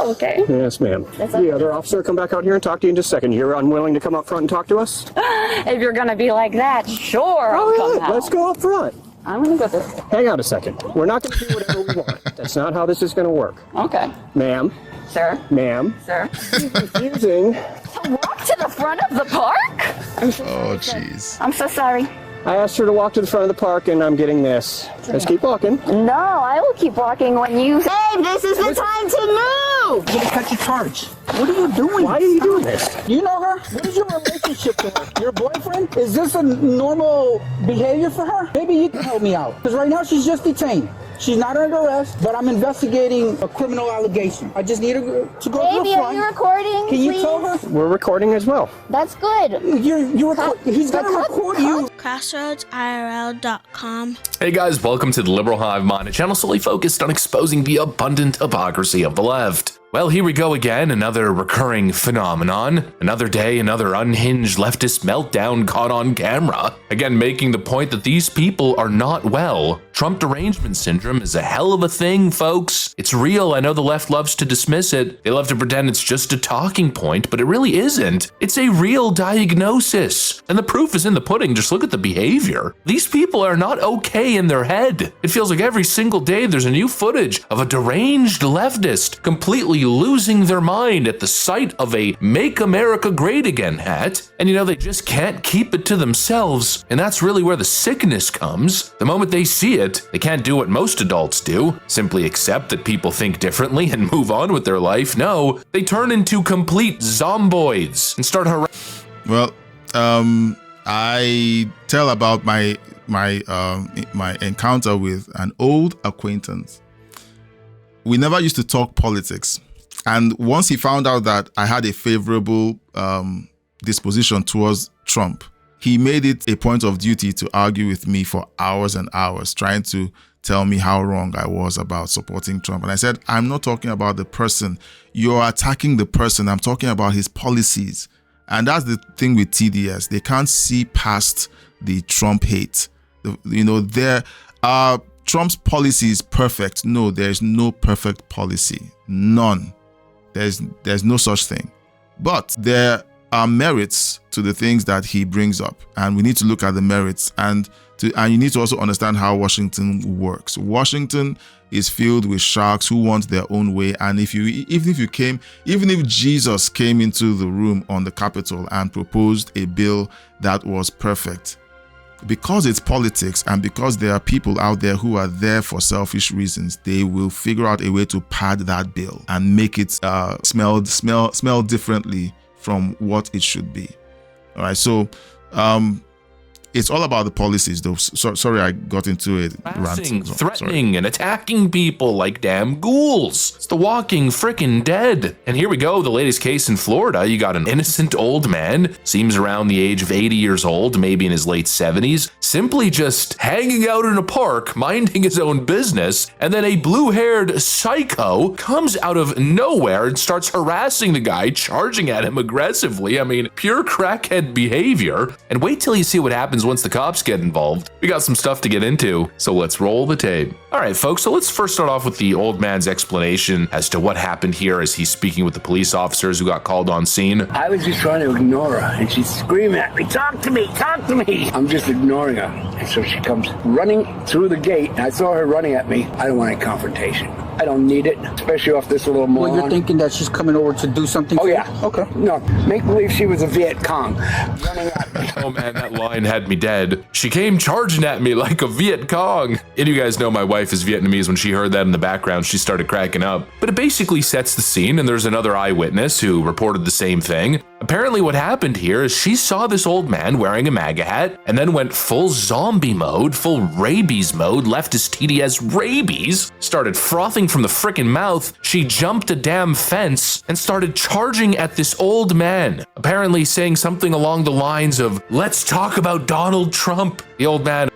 Okay. Yes, ma'am. The other officer come back out here and talk to you in just a second. You're unwilling to come up front and talk to us? If you're gonna be like that, sure. I'll come out. Let's go up front. I'm gonna go this way. Hang on a second. We're not going to do whatever we want. That's not how this is going to work. Okay. Ma'am. Sir. Ma'am. Sir. She's refusing. To walk to the front of the park? I'm so sorry, jeez. I'm so sorry. I asked her to walk to the front of the park, and I'm getting this. Let's keep walking. No, I will keep walking when you say this is the time to move. I'm gonna cut your charge. What are you doing? Why are you doing this? You know her? What is your relationship to her? Your boyfriend? Is this a normal behavior for her? Maybe you can help me out. Because right now she's just detained. She's not under arrest, but I'm investigating a criminal allegation. I just need her to go to the Baby, front. are you recording? Can you please? tell her? We're recording as well. That's good. He's gonna record you. CrossroadsIRL.com. Hey guys, welcome to the Liberal Hive Mind, a channel solely focused on exposing the abundant hypocrisy of the left. Well, here we go again, another recurring phenomenon. Another day, another unhinged leftist meltdown caught on camera. Again, making the point that these people are not well. Trump derangement syndrome is a hell of a thing, folks. It's real. I know the left loves to dismiss it. They love to pretend it's just a talking point, but it really isn't. It's a real diagnosis. And the proof is in the pudding. Just look at the behavior. These people are not okay in their head. It feels like every single day there's a new footage of a deranged leftist completely losing their mind at the sight of a Make America Great Again hat. And you know, they just can't keep it to themselves. And that's really where the sickness comes. The moment they see it, they can't do what most adults do, simply accept that people think differently and move on with their life. No, they turn into complete zomboids and start harassing. Well, I tell about my encounter with an old acquaintance. We never used to talk politics. And once he found out that I had a favorable disposition towards Trump, he made it a point of duty to argue with me for hours and hours, trying to tell me how wrong I was about supporting Trump. And I said, I'm not talking about the person. You're attacking the person. I'm talking about his policies. And that's the thing with TDS. They can't see past the Trump hate. There are Trump's policy is perfect. No, there's no perfect policy. None. There's no such thing. But there are merits to the things that he brings up, and we need to look at the merits, and you need to also understand how Washington works. Washington is filled with sharks who want their own way, and even if Jesus came into the room on the Capitol and proposed a bill that was perfect, because it's politics and because there are people out there who are there for selfish reasons, they will figure out a way to pad that bill and make it smell differently from what it should be. All right, so it's all about the policies, though. Sorry, I got into it. Threatening and attacking people like damn ghouls. It's the walking frickin' dead. And here we go, the latest case in Florida. You got an innocent old man, seems around the age of 80 years old, maybe in his late 70s, simply just hanging out in a park, minding his own business, and then a blue-haired psycho comes out of nowhere and starts harassing the guy, charging at him aggressively. I mean, pure crackhead behavior. And wait till you see what happens once the cops get involved. We got some stuff to get into, so let's roll the tape. All right, folks, so let's first start off with the old man's explanation as to what happened here as he's speaking with the police officers who got called on scene. I was just trying to ignore her, and she's screaming at me, talk to me, talk to me. I'm just ignoring her, and so she comes running through the gate, and I saw her running at me. I don't want any confrontation. I don't need it, especially off this little moron. Well, you're thinking that she's coming over to do something? Oh, yeah. Okay. No, make believe she was a Viet Cong running at me. Oh man, that line had me dead. She came charging at me like a Viet Cong. And you guys know my wife is Vietnamese. When she heard that in the background, she started cracking up. But it basically sets the scene, and there's another eyewitness who reported the same thing. Apparently what happened here is she saw this old man wearing a MAGA hat and then went full zombie mode, full rabies mode, leftist TDS rabies, started frothing from the frickin' mouth. She jumped a damn fence and started charging at this old man, apparently saying something along the lines of, let's talk about Donald Trump. The old man.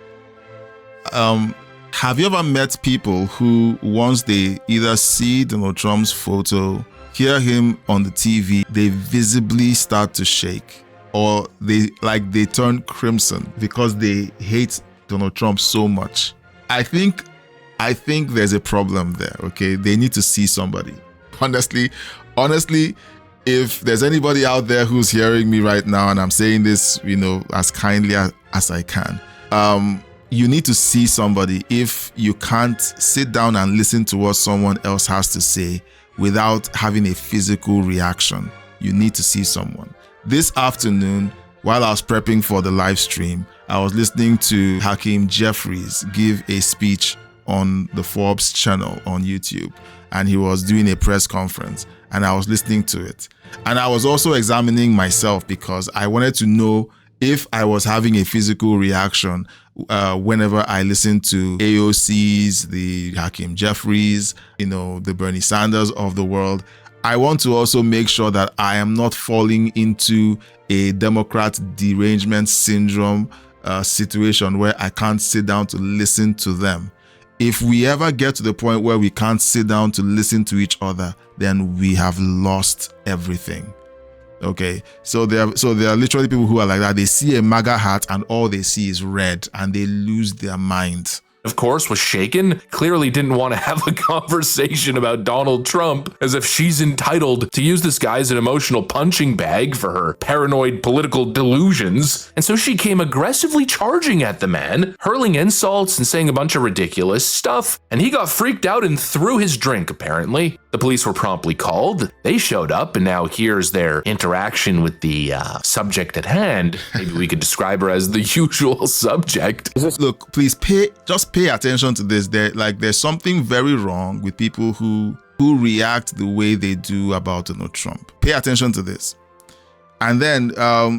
Have you ever met people who, once they either see Donald Trump's photo, hear him on the TV, they visibly start to shake, or they turn crimson because they hate Donald Trump so much? I think there's a problem there, okay? They need to see somebody. honestly, if there's anybody out there who's hearing me right now, and I'm saying this, as kindly as I can, you need to see somebody. If you can't sit down and listen to what someone else has to say without having a physical reaction, you need to see someone. This afternoon, while I was prepping for the live stream, I was listening to Hakeem Jeffries give a speech on the Forbes channel on YouTube, and he was doing a press conference, and I was listening to it. And I was also examining myself because I wanted to know if I was having a physical reaction whenever I listened to AOC's, the Hakeem Jeffries, the Bernie Sanders of the world. I want to also make sure that I am not falling into a Democrat derangement syndrome situation where I can't sit down to listen to them. If we ever get to the point where we can't sit down to listen to each other, then we have lost everything. Okay, so there are literally people who are like that. They see a MAGA hat and all they see is red, and they lose their mind. Of course, was shaken, clearly didn't want to have a conversation about Donald Trump, as if she's entitled to use this guy as an emotional punching bag for her paranoid political delusions. And so she came aggressively charging at the man, hurling insults and saying a bunch of ridiculous stuff. And he got freaked out and threw his drink, apparently. The police were promptly called. They showed up, and now here's their interaction with the subject at hand. Maybe we could describe her as the usual subject. Look, please pay attention to this. There's something very wrong with people who react the way they do about Donald Trump. Pay attention to this. And then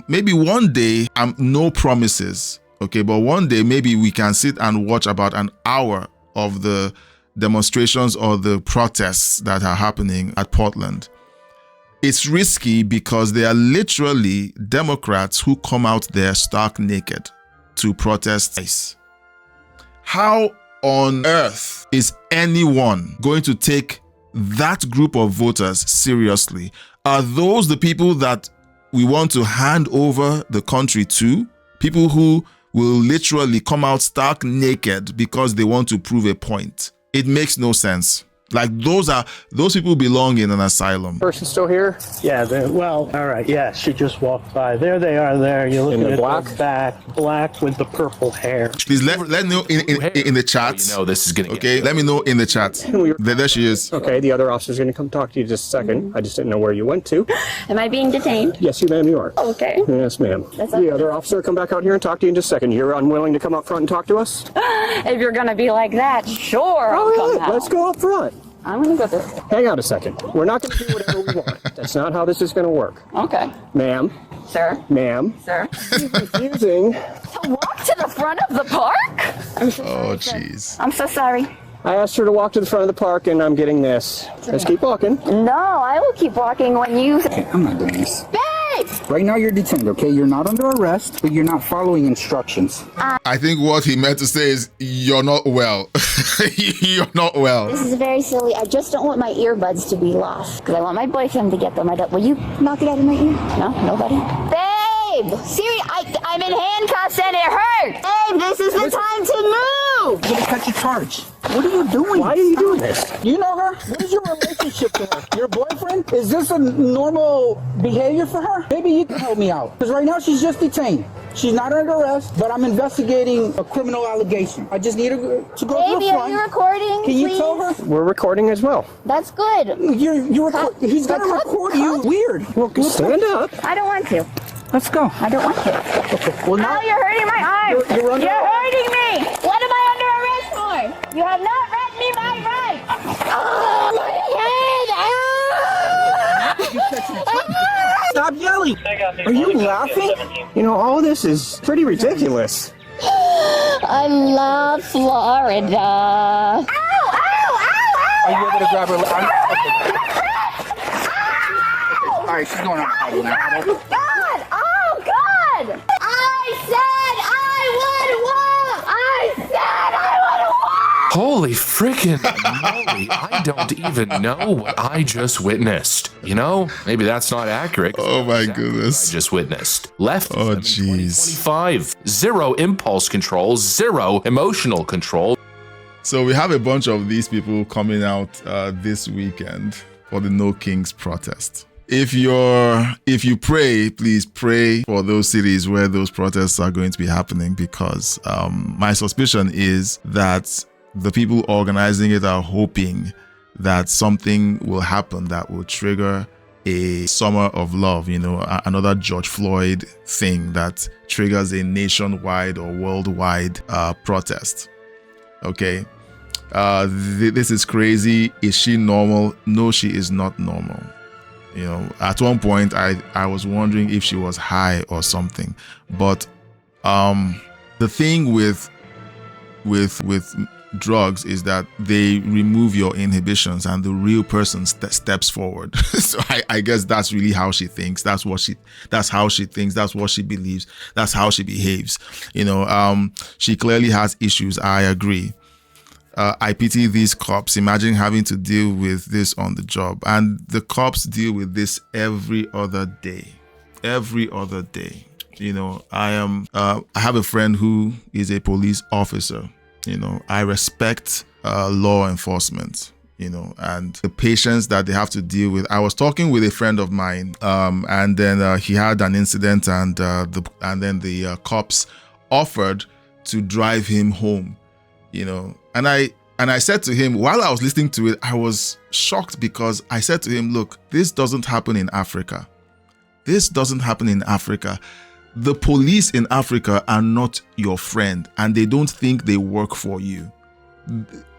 maybe one day, no promises, okay, but one day maybe we can sit and watch about an hour of the demonstrations or the protests that are happening at Portland. It's risky because they are literally Democrats who come out there stark naked to protest ICE. How on earth is anyone going to take that group of voters seriously? Are those the people that we want to hand over the country to? People who will literally come out stark naked because they want to prove a point. It makes no sense. Like those people belong in an asylum. Person still here? Yeah, all right, yeah, she just walked by. There they are there. You're looking at black? the back, black with the purple hair. Please let me know in the chat. This is gonna get okay, let me know in the chat. There she is. Okay, the other officer's going to come talk to you just a second. I just didn't know where you went to. Am I being detained? Yes, ma'am, you are. Okay. Yes, ma'am. The other officer will come back out here and talk to you in just a second. You're unwilling to come up front and talk to us? If you're gonna be like that, sure, I'll come out. Let's go up front. I'm gonna go this way. Hang on a second. We're not going to do whatever we want. That's not how this is going to work. Okay. Ma'am. Sir. Ma'am. Sir. You're refusing. To walk to the front of the park? I'm so sorry, Oh, sir. jeez. I'm so sorry. I asked her to walk to the front of the park, and I'm getting this. Let's keep walking. No, I will keep walking when you... I'm not doing this. Babe! Right now you're detained, okay? You're not under arrest, but you're not following instructions. I think what he meant to say is, you're not well. You're not well. This is very silly. I just don't want my earbuds to be lost because I want my boyfriend to get them. Will you knock it out of my ear? No, nobody. Babe, Siri, I'm in handcuffs and it hurts. Babe, this is the time to move. I'm gonna cut your charge. What are you doing? Why are you doing this? You know her? What is your relationship to her? Your boyfriend? Is this a normal behavior for her? Maybe you can help me out. Because right now she's just detained. She's not under arrest, but I'm investigating a criminal allegation. I just need her to go to the front. Baby, are you recording? Can you tell her? We're recording as well. That's good. He's gonna record you. Weird. Well, stand up. I don't want to. Let's go. I don't want to. Okay. Well, now Oh, you're hurting my arm. You're under hurting me. What am I under arrest for? You have not read me my rights. Oh, my head. Stop yelling. Are you laughing? You know, all this is pretty ridiculous. I love Florida. Ow, ow, ow, ow. Are you able to grab her? Okay. All right, she's going on. God! Oh, God! I said I would walk! I said I would walk! Holy freaking moly, I don't even know what I just witnessed. Maybe that's not accurate. Oh my Exactly goodness. what I just witnessed. Left Oh, jeez. 2025. Zero impulse control, zero emotional control. So we have a bunch of these people coming out this weekend. for the No Kings protest. If you pray, please pray for those cities where those protests are going to be happening, because my suspicion is that the people organizing it are hoping that something will happen that will trigger a summer of love, another George Floyd thing that triggers a nationwide or worldwide protest. Okay. This is crazy. Is she normal? No, she is not normal. At one point I was wondering if she was high or something. But the thing with drugs is that they remove your inhibitions and the real person steps forward. So I guess that's really how she thinks. That's how she thinks. That's what she believes. That's how she behaves. She clearly has issues. I agree. I pity these cops. Imagine having to deal with this on the job. And the cops deal with this every other day. Every other day. I have a friend who is a police officer. I respect law enforcement, and the patience that they have to deal with. I was talking with a friend of mine, and then he had an incident, and then the cops offered to drive him home, And I said to him, while I was listening to it, I was shocked, because I said to him, look, this doesn't happen in Africa. This doesn't happen in Africa. The police in Africa are not your friend, and they don't think they work for you.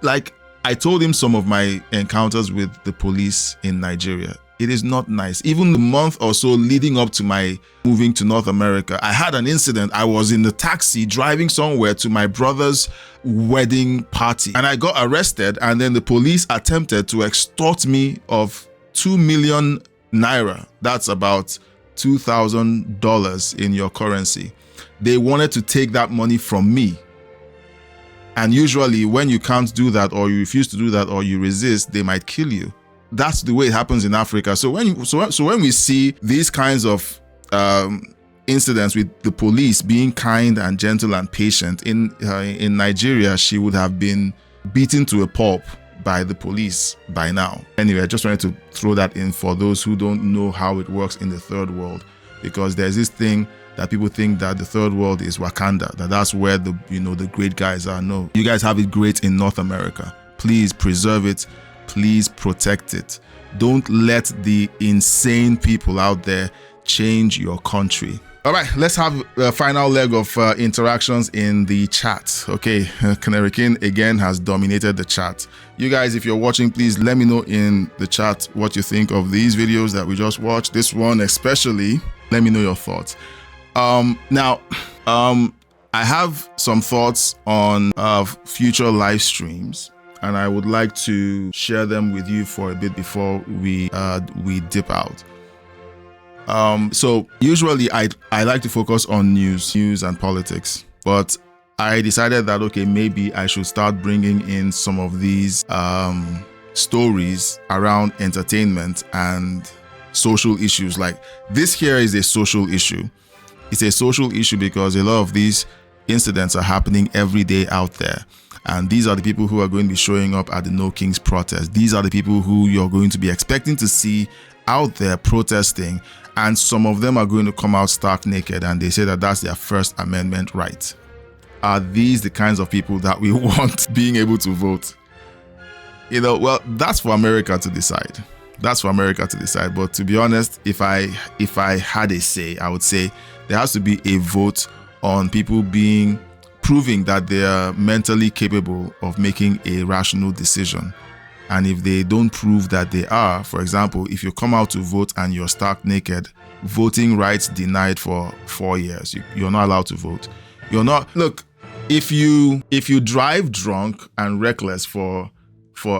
Like, I told him some of my encounters with the police in Nigeria. It is not nice. Even the month or so leading up to my moving to North America, I had an incident. I was in the taxi driving somewhere to my brother's wedding party, and I got arrested, and then the police attempted to extort me of 2 million naira. That's about $2,000 in your currency. They wanted to take that money from me. And usually when you can't do that, or you refuse to do that, or you resist, they might kill you. That's the way it happens in Africa. So when we see these kinds of incidents with the police being kind and gentle and patient, in Nigeria, she would have been beaten to a pulp by the police by now. Anyway, I just wanted to throw that in for those who don't know how it works in the third world, because there's this thing that people think that the third world is Wakanda, that's where the great guys are. No, you guys have it great in North America. Please preserve it. Please protect it. Don't let the insane people out there change your country. All right, let's have the final leg of interactions in the chat. Okay, Canary King again has dominated the chat. You guys, if you're watching, please let me know in the chat what you think of these videos that we just watched. This one especially, let me know your thoughts. Now, I have some thoughts on future live streams, and I would like to share them with you for a bit before we dip out. So usually I like to focus on news and politics, but I decided that, okay, maybe I should start bringing in some of these stories around entertainment and social issues. Like, this here is a social issue. It's a social issue because a lot of these incidents are happening every day out there. And these are the people who are going to be showing up at the No Kings protest. These are the people who you're going to be expecting to see out there protesting. And some of them are going to come out stark naked, and they say that that's their First Amendment right. Are these the kinds of people that we want being able to vote? Well, that's for America to decide. That's for America to decide. But to be honest, if I had a say, I would say there has to be a vote on people proving that they are mentally capable of making a rational decision. And if they don't prove that they are, for example, if you come out to vote and you're stark naked, voting rights denied for 4 years, you're not allowed to vote. You're not. Look, if you drive drunk and reckless for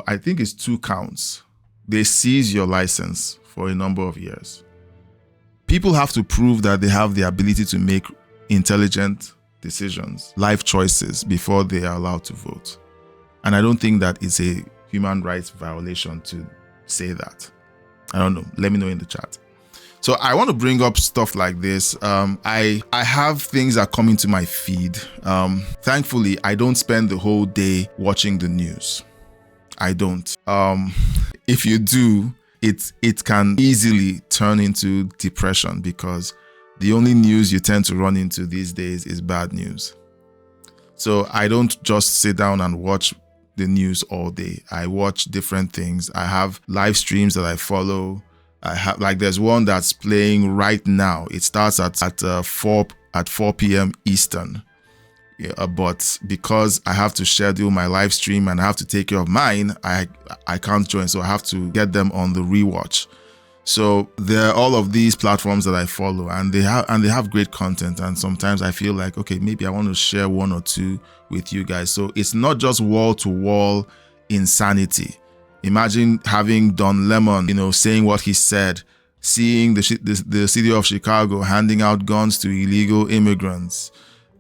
I think it's 2 counts, they seize your license for a number of years. People have to prove that they have the ability to make intelligent decisions, life choices, before they are allowed to vote. And I don't think that it's a human rights violation to say that. I don't know. Let me know in the chat. So I want to bring up stuff like this. I have things that come into my feed. Thankfully, I don't spend the whole day watching the news. I don't. If you do, it can easily turn into depression, because the only news you tend to run into these days is bad news. So I don't just sit down and watch the news all day. I watch different things. I have live streams that I follow. I have, like, there's one that's playing right now. It starts at 4 p.m. Eastern. Yeah, but because I have to schedule my live stream and I have to take care of mine, I can't join. So I have to get them on the rewatch. So there are all of these platforms that I follow, and they have great content. And sometimes I feel like, okay, maybe I want to share one or two with you guys. So it's not just wall-to-wall insanity. Imagine having Don Lemon, saying what he said, seeing the city of Chicago handing out guns to illegal immigrants.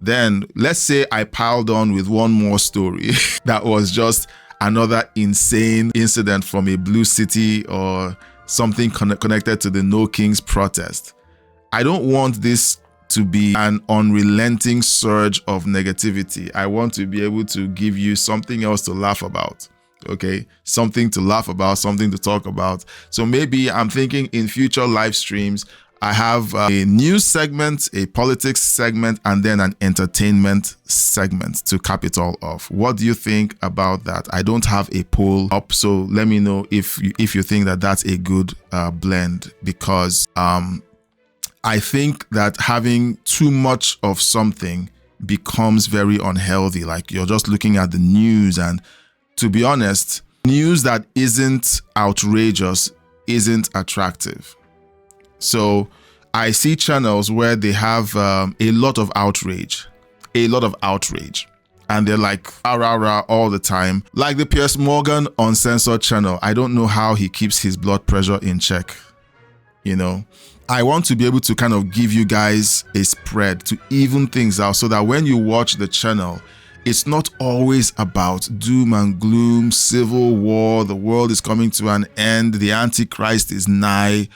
Then let's say I piled on with one more story that was just another insane incident from a blue city or something connected to the No Kings protest. I don't want this to be an unrelenting surge of negativity. I want to be able to give you something else to laugh about. Okay, something to laugh about, something to talk about. So maybe I'm thinking in future live streams, I have a news segment, a politics segment, and then an entertainment segment to cap it all off. What do you think about that? I don't have a poll up, so let me know if you think that that's a good blend, because I think that having too much of something becomes very unhealthy. Like, you're just looking at the news, and to be honest, news that isn't outrageous isn't attractive. So I see channels where they have a lot of outrage, and they're like rah rah rah all the time, like the Piers Morgan Uncensored channel. I don't know how he keeps his blood pressure in check. I want to be able to kind of give you guys a spread to even things out, so that when you watch the channel, it's not always about doom and gloom, civil war, the world is coming to an end, the Antichrist is nigh.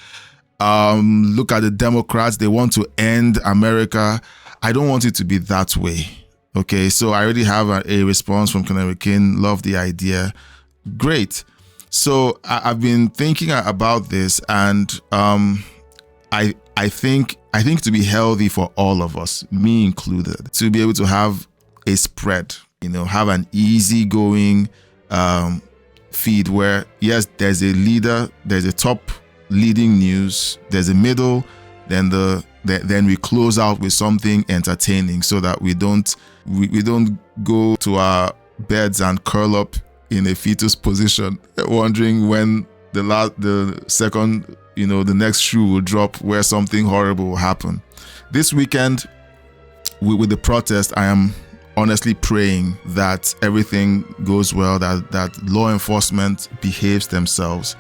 Look at the Democrats, they want to end America. I don't want it to be that way. Okay, so I already have a response from Canary King. Love the idea. Great. So I've been thinking about this, and I think to be healthy for all of us, me included, to be able to have a spread, have an easygoing feed where, yes, there's a leader, there's a top leading news, there's a middle, then we close out with something entertaining, so that we don't go to our beds and curl up in a fetus position, wondering when the second, the next shoe will drop, where something horrible will happen. This weekend, with the protest, I am honestly praying that everything goes well, that law enforcement behaves themselves.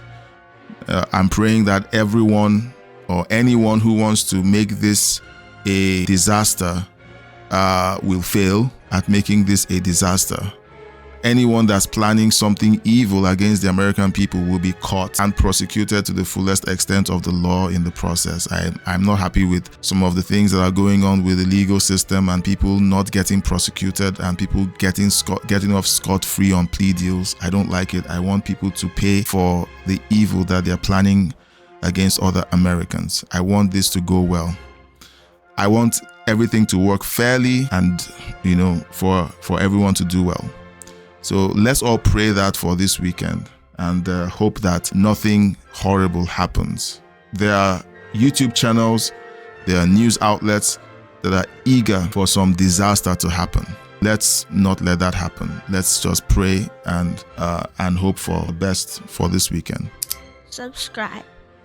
I'm praying that everyone or anyone who wants to make this a disaster will fail at making this a disaster. Anyone that's planning something evil against the American people will be caught and prosecuted to the fullest extent of the law in the process. I'm not happy with some of the things that are going on with the legal system, and people not getting prosecuted, and people getting off scot-free on plea deals. I don't like it. I want people to pay for the evil that they're planning against other Americans. I want this to go well. I want everything to work fairly, and for everyone to do well. So let's all pray that for this weekend, and hope that nothing horrible happens. There are YouTube channels, there are news outlets that are eager for some disaster to happen. Let's not let that happen. Let's just pray and hope for the best for this weekend. Subscribe.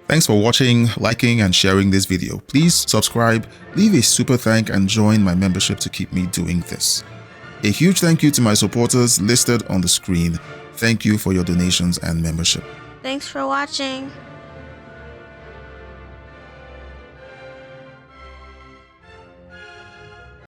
Thanks for watching, liking, and sharing this video. Please subscribe, leave a super thank, and join my membership to keep me doing this. A huge thank you to my supporters listed on the screen. Thank you for your donations and membership. Thanks for watching.